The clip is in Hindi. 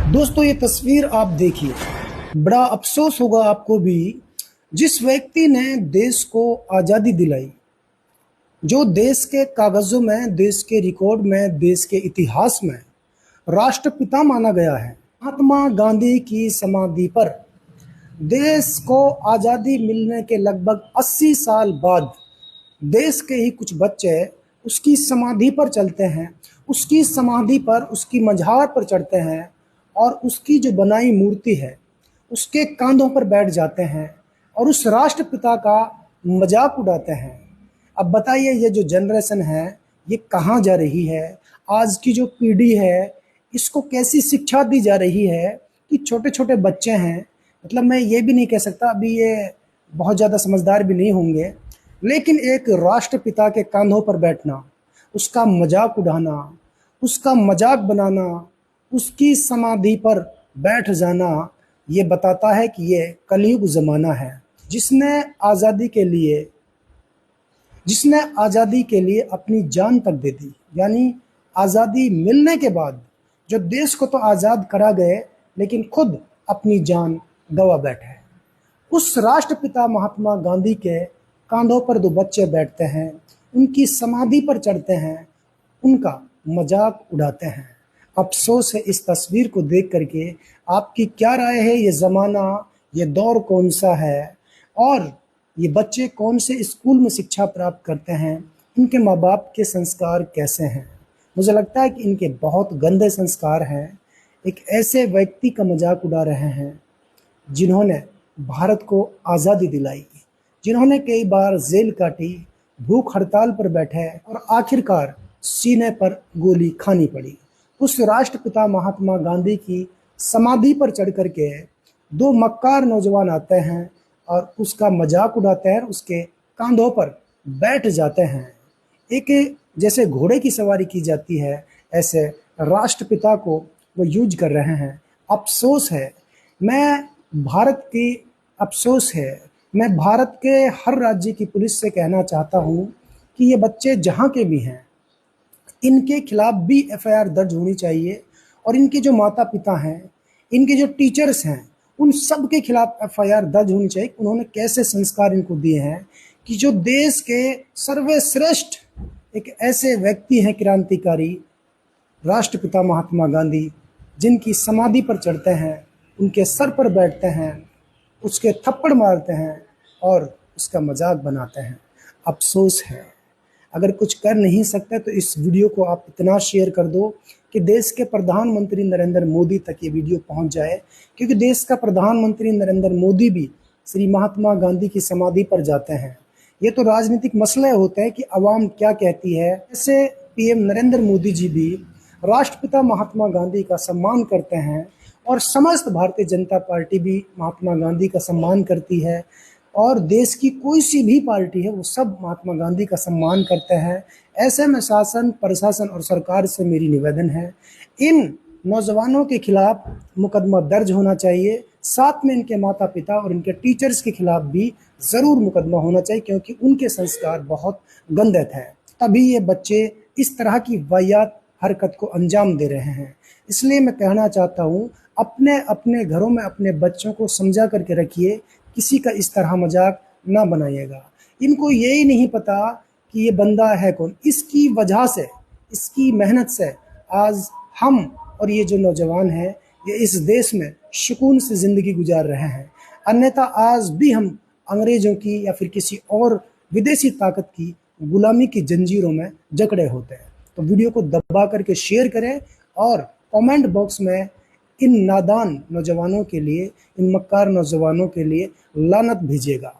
दोस्तों ये तस्वीर आप देखिए, बड़ा अफसोस होगा आपको भी। जिस व्यक्ति ने देश को आज़ादी दिलाई, जो देश के कागज़ों में, देश के रिकॉर्ड में, देश के इतिहास में राष्ट्रपिता माना गया है, महात्मा गांधी की समाधि पर देश को आज़ादी मिलने के लगभग 80 साल बाद देश के ही कुछ बच्चे उसकी समाधि पर चलते हैं, उसकी समाधि पर, उसकी मज़ार पर चढ़ते हैं और उसकी जो बनाई मूर्ति है उसके कांधों पर बैठ जाते हैं और उस राष्ट्रपिता का मजाक उड़ाते हैं। अब बताइए, ये जो जनरेशन है ये कहाँ जा रही है? आज की जो पीढ़ी है इसको कैसी शिक्षा दी जा रही है कि छोटे छोटे बच्चे हैं, मतलब मैं ये भी नहीं कह सकता अभी ये बहुत ज़्यादा समझदार भी नहीं होंगे, लेकिन एक राष्ट्रपिता के कांधों पर बैठना, उसका मजाक उड़ाना, उसका मजाक बनाना, उसकी समाधि पर बैठ जाना, ये बताता है कि ये कलयुग ज़माना है। जिसने आज़ादी के लिए अपनी जान तक दे दी, यानी आज़ादी मिलने के बाद जो देश को तो आज़ाद करा गए लेकिन खुद अपनी जान गंवा बैठे। उस राष्ट्रपिता महात्मा गांधी के कांधों पर दो बच्चे बैठते हैं, उनकी समाधि पर चढ़ते हैं, उनका मजाक उड़ाते हैं। अफसोस है इस तस्वीर को देख करके। आपकी क्या राय है? ये ज़माना, ये दौर कौन सा है और ये बच्चे कौन से स्कूल में शिक्षा प्राप्त करते हैं? इनके माँ बाप के संस्कार कैसे हैं? मुझे लगता है कि इनके बहुत गंदे संस्कार हैं। एक ऐसे व्यक्ति का मजाक उड़ा रहे हैं जिन्होंने भारत को आज़ादी दिलाई, जिन्होंने कई बार जेल काटी, भूख हड़ताल पर बैठे और आखिरकार सीने पर गोली खानी पड़ी। उस राष्ट्रपिता महात्मा गांधी की समाधि पर चढ़ करके दो मक्कार नौजवान आते हैं और उसका मजाक उड़ाते हैं, उसके कांधों पर बैठ जाते हैं। एक जैसे घोड़े की सवारी की जाती है, ऐसे राष्ट्रपिता को वो यूज कर रहे हैं। अफसोस है, मैं भारत की अफसोस है, मैं भारत के हर राज्य की पुलिस से कहना चाहता हूँ कि ये बच्चे जहाँ के भी हैं इनके खिलाफ भी एफआईआर दर्ज होनी चाहिए और इनके जो माता पिता हैं, इनके जो टीचर्स हैं, उन सब के खिलाफ एफआईआर दर्ज होनी चाहिए। उन्होंने कैसे संस्कार इनको दिए हैं कि जो देश के सर्वश्रेष्ठ एक ऐसे व्यक्ति हैं, क्रांतिकारी राष्ट्रपिता महात्मा गांधी, जिनकी समाधि पर चढ़ते हैं, उनके सर पर बैठते हैं, उसके थप्पड़ मारते हैं और उसका मजाक बनाते हैं। अफसोस है। अगर कुछ कर नहीं सकते तो इस वीडियो को आप इतना शेयर कर दो कि देश के प्रधानमंत्री नरेंद्र मोदी तक ये वीडियो पहुंच जाए, क्योंकि देश का प्रधानमंत्री नरेंद्र मोदी भी श्री महात्मा गांधी की समाधि पर जाते हैं। ये तो राजनीतिक मसले होते हैं कि अवाम क्या कहती है। ऐसे पीएम नरेंद्र मोदी जी भी राष्ट्रपिता महात्मा गांधी का सम्मान करते हैं और समस्त भारतीय जनता पार्टी भी महात्मा गांधी का सम्मान करती है और देश की कोई सी भी पार्टी है वो सब महात्मा गांधी का सम्मान करते हैं। ऐसे में शासन, प्रशासन और सरकार से मेरी निवेदन है, इन नौजवानों के खिलाफ मुकदमा दर्ज होना चाहिए, साथ में इनके माता पिता और इनके टीचर्स के खिलाफ भी ज़रूर मुकदमा होना चाहिए, क्योंकि उनके संस्कार बहुत गंदे थे। तभी ये बच्चे इस तरह की वाहियात हरकत को अंजाम दे रहे हैं। इसलिए मैं कहना चाहता हूँ, अपने अपने घरों में अपने बच्चों को समझा करके रखिए, किसी का इस तरह मजाक ना बनाइएगा। इनको यही नहीं पता कि ये बंदा है कौन। इसकी वजह से, इसकी मेहनत से आज हम और ये जो नौजवान हैं ये इस देश में सुकून से ज़िंदगी गुजार रहे हैं। अन्यथा आज भी हम अंग्रेज़ों की या फिर किसी और विदेशी ताकत की गुलामी की जंजीरों में जकड़े होते हैं। तो वीडियो को दबा करके शेयर करें और कमेंट बॉक्स में इन नादान नौजवानों के लिए, इन मक्कार नौजवानों के लिए लानत भेजिएगा।